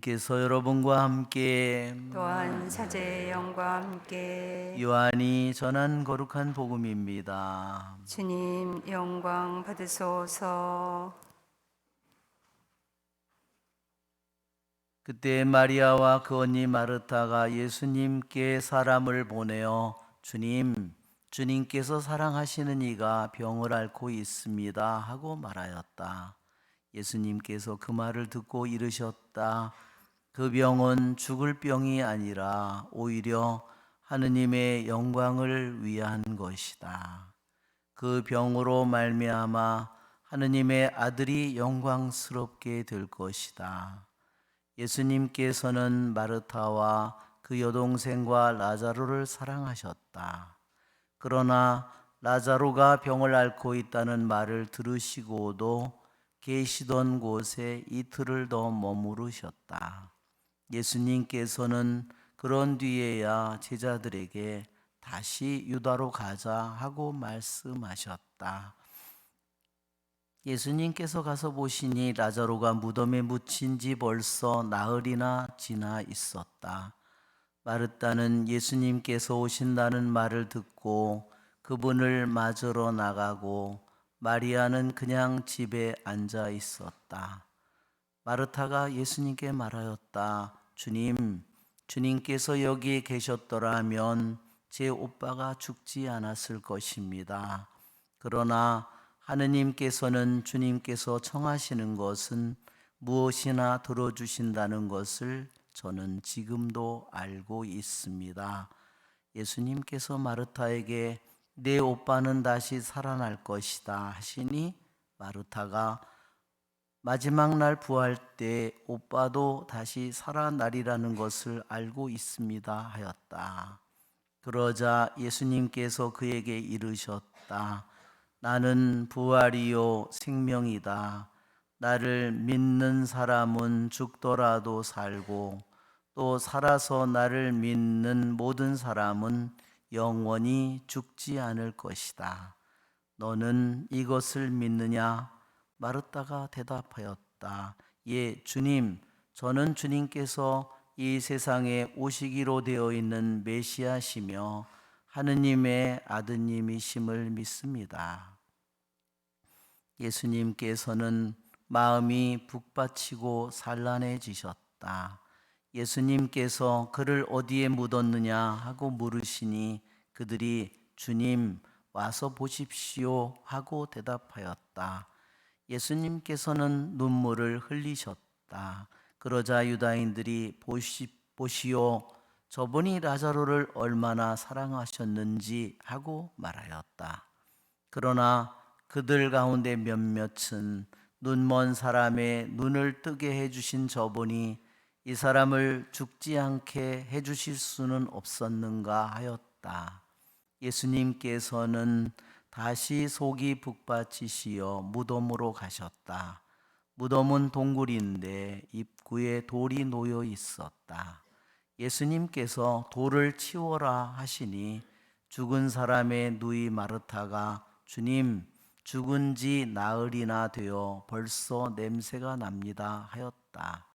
께서 여러분과 함께 또한 사제의 영과 함께 요한이 전한 거룩한 복음입니다. 주님 영광 받으소서. 그때 마리아와 그 언니 마르타가 예수님께 사람을 보내어 주님께서 사랑하시는 이가 병을 앓고 있습니다 하고 말하였다. 예수님께서 그 말을 듣고 이르셨다. 그 병은 죽을 병이 아니라 오히려 하느님의 영광을 위한 것이다. 그 병으로 말미암아 하느님의 아들이 영광스럽게 될 것이다. 예수님께서는 마르타와 그 여동생과 라자로를 사랑하셨다. 그러나 라자로가 병을 앓고 있다는 말을 들으시고도 계시던 곳에 이틀을 더 머무르셨다. 예수님께서는 그런 뒤에야 제자들에게 다시 유다로 가자 하고 말씀하셨다. 예수님께서 가서 보시니 라자로가 무덤에 묻힌 지 벌써 나흘이나 지나 있었다. 마르다는 예수님께서 오신다는 말을 듣고 그분을 맞으러 나가고 마리아는 그냥 집에 앉아 있었다. 마르타가 예수님께 말하였다. 주님께서 여기 계셨더라면 제 오빠가 죽지 않았을 것입니다. 그러나 하느님께서는 주님께서 청하시는 것은 무엇이나 들어주신다는 것을 저는 지금도 알고 있습니다. 예수님께서 마르타에게 내 오빠는 다시 살아날 것이다 하시니 마르타가 마지막 날 부활 때 오빠도 다시 살아나리라는 것을 알고 있습니다 하였다. 그러자 예수님께서 그에게 이르셨다. 나는 부활이요 생명이다. 나를 믿는 사람은 죽더라도 살고 또 살아서 나를 믿는 모든 사람은 영원히 죽지 않을 것이다. 너는 이것을 믿느냐? 마르다가 대답하였다. 예, 주님, 저는 주님께서 이 세상에 오시기로 되어 있는 메시아시며 하느님의 아드님이심을 믿습니다. 예수님께서는 마음이 북받치고 산란해지셨다. 예수님께서 그를 어디에 묻었느냐 하고 물으시니 그들이 주님 와서 보십시오 하고 대답하였다. 예수님께서는 눈물을 흘리셨다. 그러자 유다인들이 보시오 저분이 라자로를 얼마나 사랑하셨는지 하고 말하였다. 그러나 그들 가운데 몇몇은 눈먼 사람의 눈을 뜨게 해주신 저분이 이 사람을 죽지 않게 해주실 수는 없었는가 하였다. 예수님께서는 다시 속이 북받치시어 무덤으로 가셨다. 무덤은 동굴인데 입구에 돌이 놓여 있었다. 예수님께서 돌을 치워라 하시니 죽은 사람의 누이 마르타가 주님, 죽은 지 나흘이나 되어 벌써 냄새가 납니다 하였다.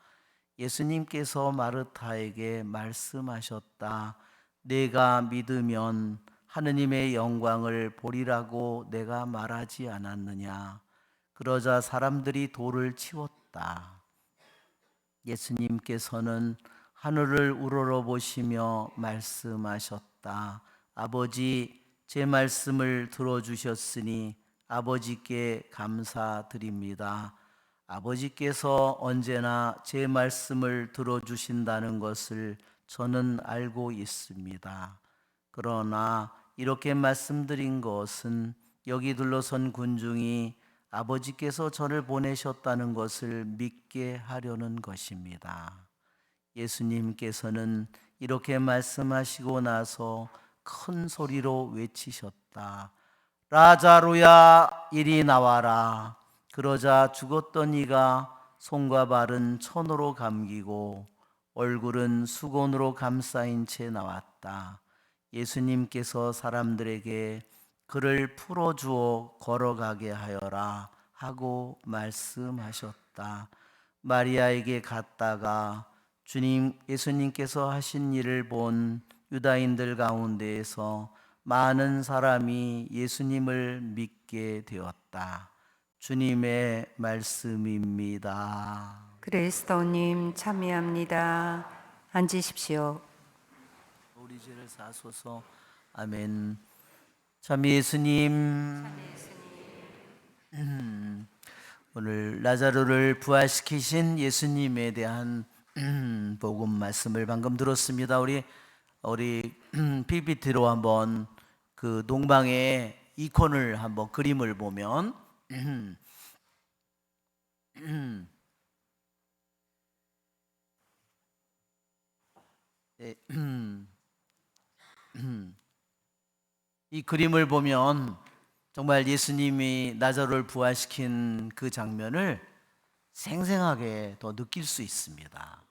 예수님께서 마르타에게 말씀하셨다. 내가 믿으면 하느님의 영광을 보리라고 내가 말하지 않았느냐. 그러자 사람들이 돌을 치웠다. 예수님께서는 하늘을 우러러보시며 말씀하셨다. 아버지, 제 말씀을 들어주셨으니 아버지께 감사드립니다. 아버지께서 언제나 제 말씀을 들어주신다는 것을 저는 알고 있습니다. 그러나 이렇게 말씀드린 것은 여기 둘러선 군중이 아버지께서 저를 보내셨다는 것을 믿게 하려는 것입니다. 예수님께서는 이렇게 말씀하시고 나서 큰 소리로 외치셨다. 라자로야, 이리 나와라. 그러자 죽었던 이가 손과 발은 천으로 감기고 얼굴은 수건으로 감싸인 채 나왔다. 예수님께서 사람들에게 그를 풀어주어 걸어가게 하여라 하고 말씀하셨다. 마리아에게 갔다가 주님 예수님께서 하신 일을 본 유다인들 가운데에서 많은 사람이 예수님을 믿게 되었다. 주님의 말씀입니다. 그리스도님 참여합니다. 앉으십시오. 우리 죄를 사소서. 아멘. 참 예수님, 오늘 라자로를 부활시키신 예수님에 대한 복음 말씀을 방금 들었습니다. 우리 PPT로 한번 그 동방의 이콘을 한번 그림을 보면 네, 이 그림을 보면 정말 예수님이 나자로를 부활시킨 그 장면을 생생하게 더 느낄 수 있습니다.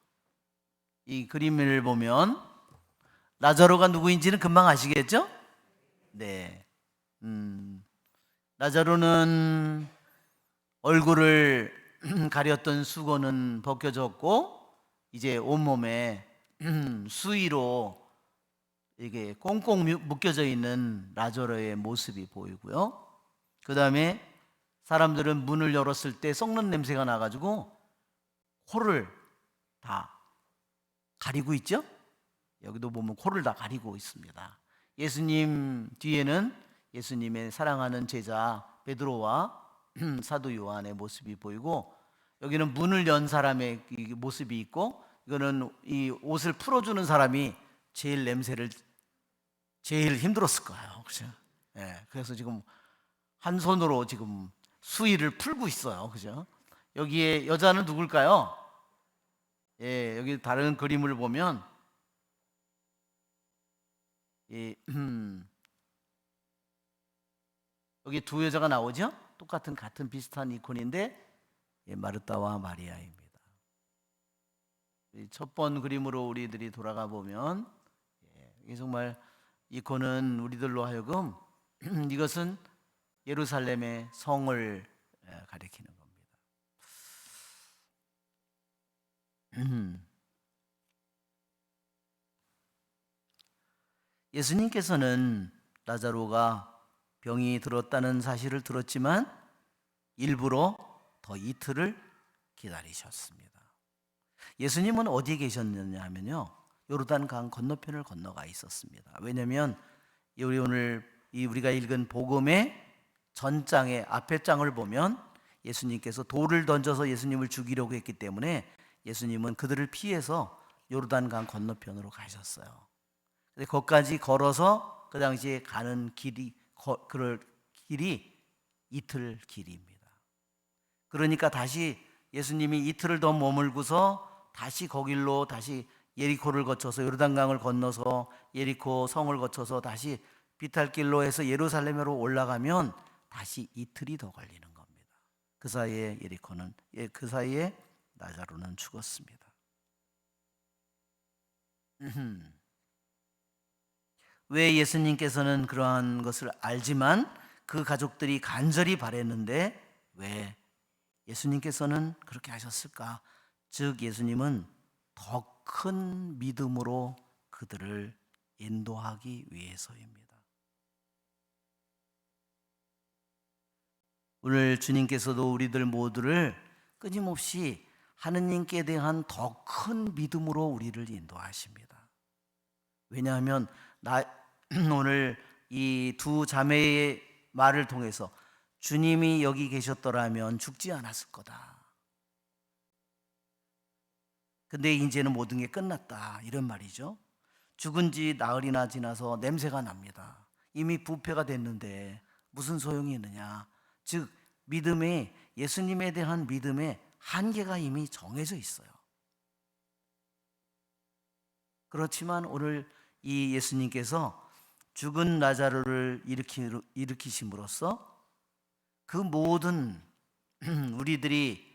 이 그림을 보면 나자로가 누구인지는 금방 아시겠죠? 네. 나자로는 얼굴을 가렸던 수건은 벗겨졌고 이제 온몸에 수의로 이게 꽁꽁 묶여져 있는 나자로의 모습이 보이고요. 그 다음에 사람들은 문을 열었을 때 썩는 냄새가 나가지고 코를 다 가리고 있죠. 여기도 보면 코를 다 가리고 있습니다. 예수님 뒤에는 예수님의 사랑하는 제자 베드로와 사도 요한의 모습이 보이고, 여기는 문을 연 사람의 모습이 있고, 이거는 이 옷을 풀어주는 사람이 제일 힘들었을 거예요. 그죠? 예, 그래서 지금 한 손으로 지금 수의를 풀고 있어요. 그죠? 여기에 여자는 누굴까요? 예, 여기 다른 그림을 보면 여기 두 여자가 나오죠? 같은 비슷한 이콘인데 마르다와 마리아입니다. 첫 번 그림으로 우리들이 돌아가 보면 이게 정말 이콘은 우리들로 하여금 이것은 예루살렘의 성을 가리키는 겁니다. 예수님께서는 나자로가 병이 들었다는 사실을 들었지만 일부러 더 이틀을 기다리셨습니다. 예수님은 어디에 계셨느냐 하면요, 요르단 강 건너편을 건너가 있었습니다. 왜냐하면 우리가 읽은 복음의 전장의 앞에 장을 보면 예수님께서 돌을 던져서 예수님을 죽이려고 했기 때문에 예수님은 그들을 피해서 요르단 강 건너편으로 가셨어요. 거기까지 걸어서 그 당시에 가는 길이 이틀 길입니다. 그러니까 다시 예수님이 이틀을 더 머물고서 다시 거길로 다시 예리코를 거쳐서 요르단강을 건너서 예리코 성을 거쳐서 다시 비탈길로 해서 예루살렘으로 올라가면 다시 이틀이 더 걸리는 겁니다. 그 사이에 그 사이에 나자로는 죽었습니다. 왜 예수님께서는 그러한 것을 알지만 그 가족들이 간절히 바랬는데 왜 예수님께서는 그렇게 하셨을까? 즉 예수님은 더 큰 믿음으로 그들을 인도하기 위해서입니다. 오늘 주님께서도 우리들 모두를 끊임없이 하느님께 대한 더 큰 믿음으로 우리를 인도하십니다. 왜냐하면 오늘 이 두 자매의 말을 통해서 주님이 여기 계셨더라면 죽지 않았을 거다. 근데 이제는 모든 게 끝났다, 이런 말이죠. 죽은 지 나흘이나 지나서 냄새가 납니다. 이미 부패가 됐는데 무슨 소용이 있느냐. 즉 예수님에 대한 믿음의 한계가 이미 정해져 있어요. 그렇지만 오늘 이 예수님께서 죽은 나자로를 일으키심으로써 그 모든 우리들이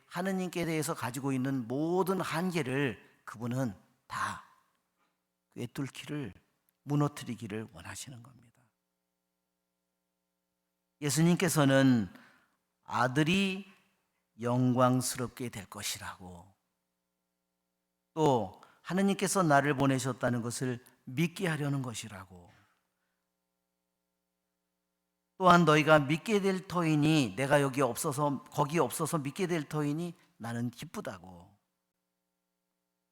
하느님께 대해서 가지고 있는 모든 한계를 그분은 다 무너뜨리기를 원하시는 겁니다. 예수님께서는 아들이 영광스럽게 될 것이라고 또 하느님께서 나를 보내셨다는 것을 믿게 하려는 것이라고. 또한 너희가 믿게 될 터이니, 내가 여기 없어서 거기 없어서 믿게 될 터이니 나는 기쁘다고.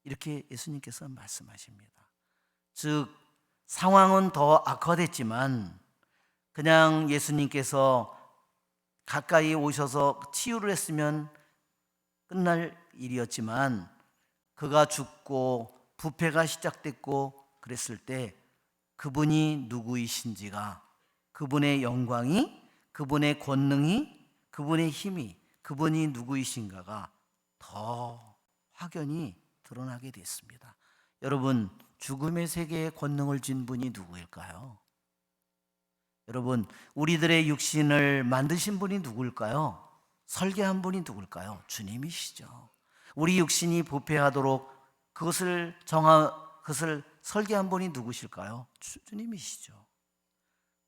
이렇게 예수님께서 말씀하십니다. 즉 상황은 더 악화됐지만 그냥 예수님께서 가까이 오셔서 치유를 했으면 끝날 일이었지만, 그가 죽고 부패가 시작됐고 그랬을 때 그분이 누구이신지가, 그분의 영광이, 그분의 권능이, 그분의 힘이, 그분이 누구이신가가 더 확연히 드러나게 됐습니다. 여러분, 죽음의 세계에 권능을 쥔 분이 누구일까요? 여러분, 우리들의 육신을 만드신 분이 누구일까요? 설계한 분이 누구일까요? 주님이시죠. 우리 육신이 부패하도록 그것을 설계한 분이 누구실까요? 주님이시죠.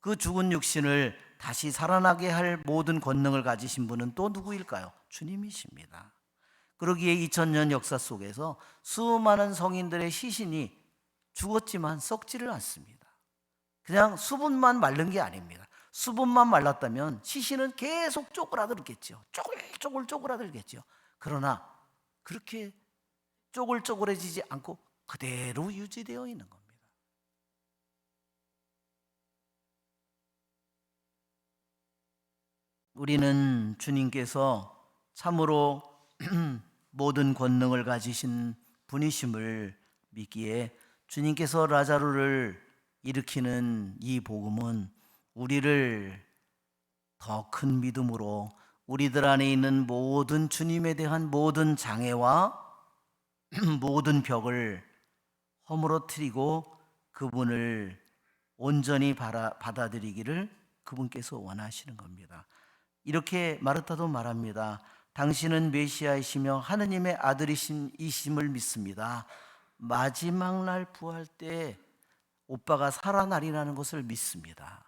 그 죽은 육신을 다시 살아나게 할 모든 권능을 가지신 분은 또 누구일까요? 주님이십니다. 그러기에 2000년 역사 속에서 수많은 성인들의 시신이 죽었지만 썩지를 않습니다. 그냥 수분만 마른 게 아닙니다. 수분만 말랐다면 시신은 계속 쪼그라들겠죠. 쪼글쪼글쪼그라들겠죠. 그러나 그렇게 쪼글쪼글해지지 않고 그대로 유지되어 있는 겁니다. 우리는 주님께서 참으로 모든 권능을 가지신 분이심을 믿기에 주님께서 라자루를 일으키는 이 복음은 우리를 더 큰 믿음으로 우리들 안에 있는 모든 주님에 대한 모든 장애와 모든 벽을 허물어뜨리고 그분을 온전히 받아들이기를 그분께서 원하시는 겁니다. 이렇게 마르타도 말합니다. 당신은 메시아이시며 하느님의 아들이심을 믿습니다. 마지막 날 부활 때 오빠가 살아나리라는 것을 믿습니다.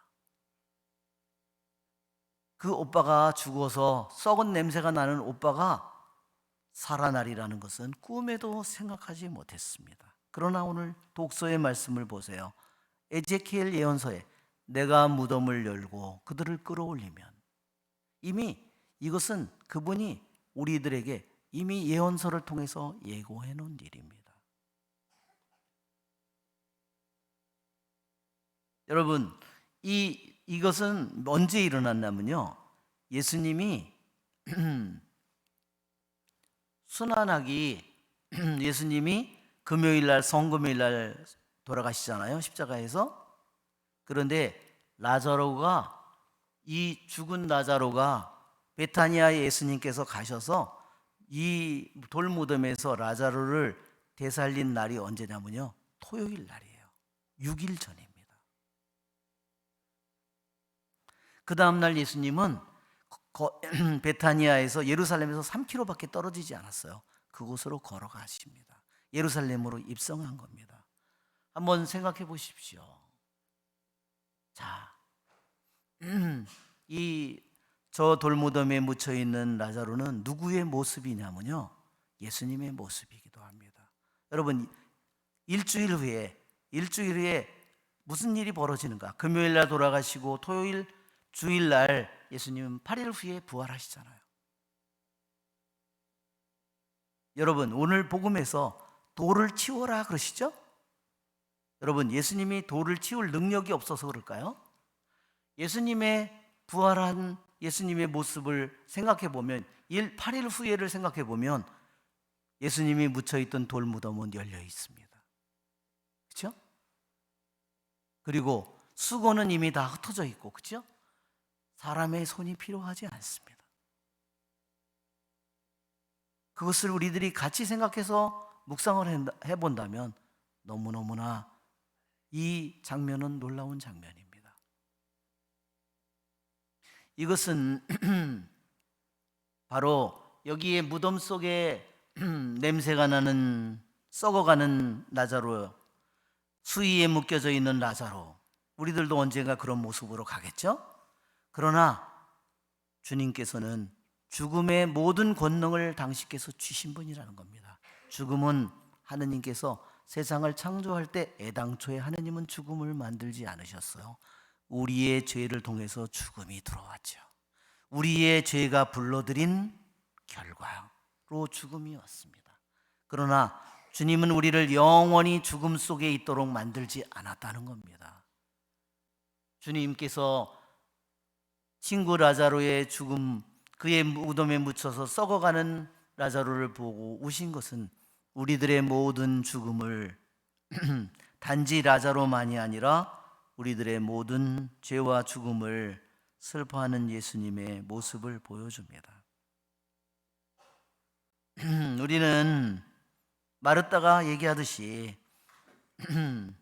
그 오빠가 죽어서 썩은 냄새가 나는 오빠가 살아나리라는 것은 꿈에도 생각하지 못했습니다. 그러나 오늘 독서의 말씀을 보세요. 에제키엘 예언서에 내가 무덤을 열고 그들을 끌어올리면, 이미 이것은 그분이 우리들에게 이미 예언서를 통해서 예고해 놓은 일입니다. 여러분, 이것은 언제 일어났냐면요, 예수님이 순환하기, 예수님이 금요일날 성금요일날 돌아가시잖아요, 십자가에서. 그런데 라자로가, 이 죽은 라자로가 베타니아에 예수님께서 가셔서 이 돌무덤에서 라자로를 되살린 날이 언제냐면요, 토요일 날이에요. 6일 전입니다. 그 다음날 예수님은 베타니아에서 예루살렘에서 3km밖에 떨어지지 않았어요. 그곳으로 걸어가십니다. 예루살렘으로 입성한 겁니다. 한번 생각해 보십시오. 자, 저 돌무덤에 묻혀 있는 라자로는 누구의 모습이냐면요, 예수님의 모습이기도 합니다. 여러분, 일주일 후에 무슨 일이 벌어지는가? 금요일 날 돌아가시고 토요일 주일날 예수님은 8일 후에 부활하시잖아요. 여러분, 오늘 복음에서 돌을 치워라 그러시죠? 여러분, 예수님이 돌을 치울 능력이 없어서 그럴까요? 예수님의 부활한 예수님의 모습을 생각해 보면, 8일 후에를 생각해 보면 예수님이 묻혀있던 돌무덤은 열려 있습니다. 그렇죠? 그리고 수고는 이미 다 흩어져 있고, 그렇죠? 사람의 손이 필요하지 않습니다. 그것을 우리들이 같이 생각해서 묵상을 해본다면 너무너무나 이 장면은 놀라운 장면입니다. 이것은 바로 여기에 무덤 속에 냄새가 나는 썩어가는 라자로, 수위에 묶여져 있는 라자로, 우리들도 언젠가 그런 모습으로 가겠죠? 그러나 주님께서는 죽음의 모든 권능을 당신께서 주신 분이라는 겁니다. 죽음은 하느님께서 세상을 창조할 때 애당초에 하느님은 죽음을 만들지 않으셨어요. 우리의 죄를 통해서 죽음이 들어왔죠. 우리의 죄가 불러들인 결과로 죽음이 왔습니다. 그러나 주님은 우리를 영원히 죽음 속에 있도록 만들지 않았다는 겁니다. 주님께서 친구 라자로의 죽음, 그의 무덤에 묻혀서 썩어가는 라자로를 보고 우신 것은 우리들의 모든 죽음을 단지 라자로만이 아니라 우리들의 모든 죄와 죽음을 슬퍼하는 예수님의 모습을 보여줍니다. 우리는 마르다가 얘기하듯이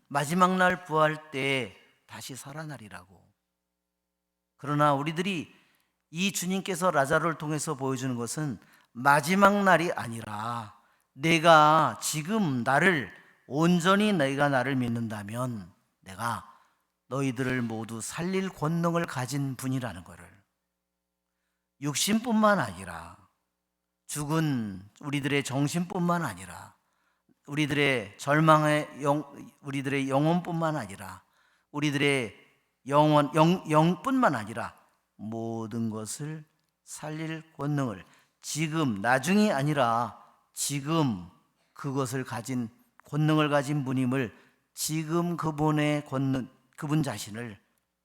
마지막 날 부활 때 다시 살아나리라고. 그러나 우리들이 이 주님께서 라자로를 통해서 보여주는 것은 마지막 날이 아니라 내가 지금 온전히 내가 나를 믿는다면 내가 너희들을 모두 살릴 권능을 가진 분이라는 것을, 육신뿐만 아니라 죽은 우리들의 정신뿐만 아니라 우리들의 우리들의 영혼뿐만 아니라 우리들의 영뿐만 아니라 모든 것을 살릴 권능을, 지금 나중이 아니라 지금 그것을 가진 권능을 가진 분임을, 지금 그분 자신을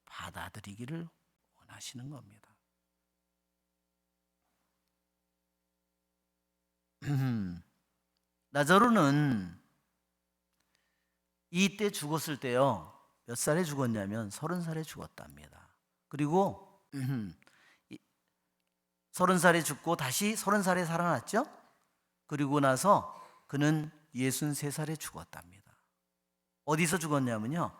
받아들이기를 원하시는 겁니다. 라자로는 이때 죽었을 때요, 몇 살에 죽었냐면 30살에 죽었답니다. 그리고 30살에 죽고 다시 30살에 살아났죠. 그리고 나서 그는 63살에 죽었답니다. 어디서 죽었냐면요,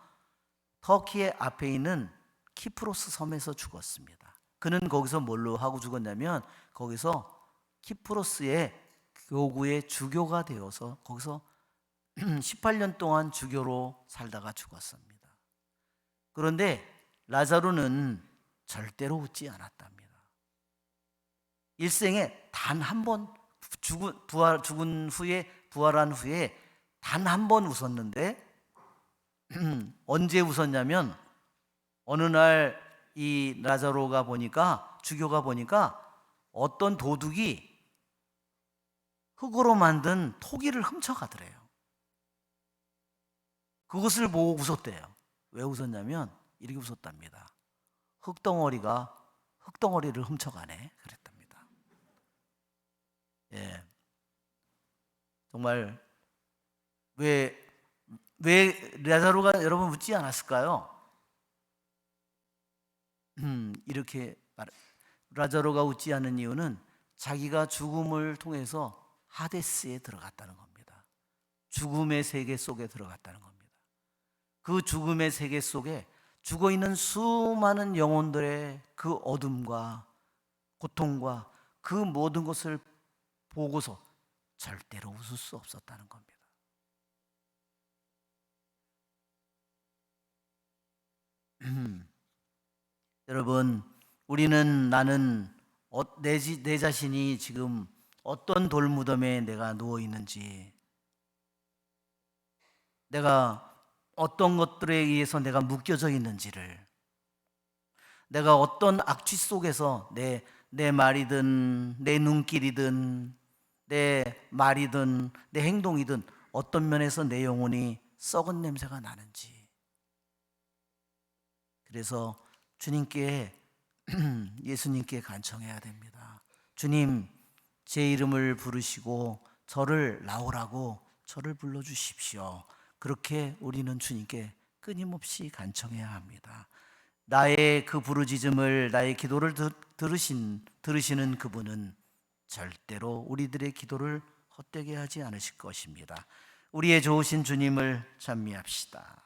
터키의 앞에 있는 키프로스 섬에서 죽었습니다. 그는 거기서 뭘로 하고 죽었냐면 거기서 키프로스의 교구의 주교가 되어서 거기서 18년 동안 주교로 살다가 죽었습니다. 그런데 라자로는 절대로 웃지 않았답니다. 일생에 단 한 번 죽은 후에 부활한 후에 단 한 번 웃었는데 언제 웃었냐면 어느 날 이 라자로가 보니까, 주교가 보니까 어떤 도둑이 흙으로 만든 토기를 훔쳐가더래요. 그것을 보고 웃었대요. 왜 웃었냐면 이렇게 웃었답니다. 흙덩어리가 흙덩어리를 훔쳐가네, 그랬답니다. 예, 정말 왜 라자로가 여러분 웃지 않았을까요? 이렇게 라자로가 웃지 않은 이유는 자기가 죽음을 통해서 하데스에 들어갔다는 겁니다. 죽음의 세계 속에 들어갔다는 겁니다. 그 죽음의 세계 속에 죽어있는 수많은 영혼들의 그 어둠과 고통과 그 모든 것을 보고서 절대로 웃을 수 없었다는 겁니다. 여러분, 나는 내 자신이 지금 어떤 돌무덤에 내가 누워 있는지, 내가 어떤 것들에 의해서 내가 묶여져 있는지를, 내가 어떤 악취 속에서 내 말이든 내 눈길이든 내 말이든 내 행동이든 어떤 면에서 내 영혼이 썩은 냄새가 나는지. 그래서 주님께 예수님께 간청해야 됩니다. 주님, 제 이름을 부르시고 저를 나오라고 저를 불러주십시오. 그렇게 우리는 주님께 끊임없이 간청해야 합니다. 나의 그 부르짖음을, 나의 기도를 들으시는 그분은 절대로 우리들의 기도를 헛되게 하지 않으실 것입니다. 우리의 좋으신 주님을 찬미합시다.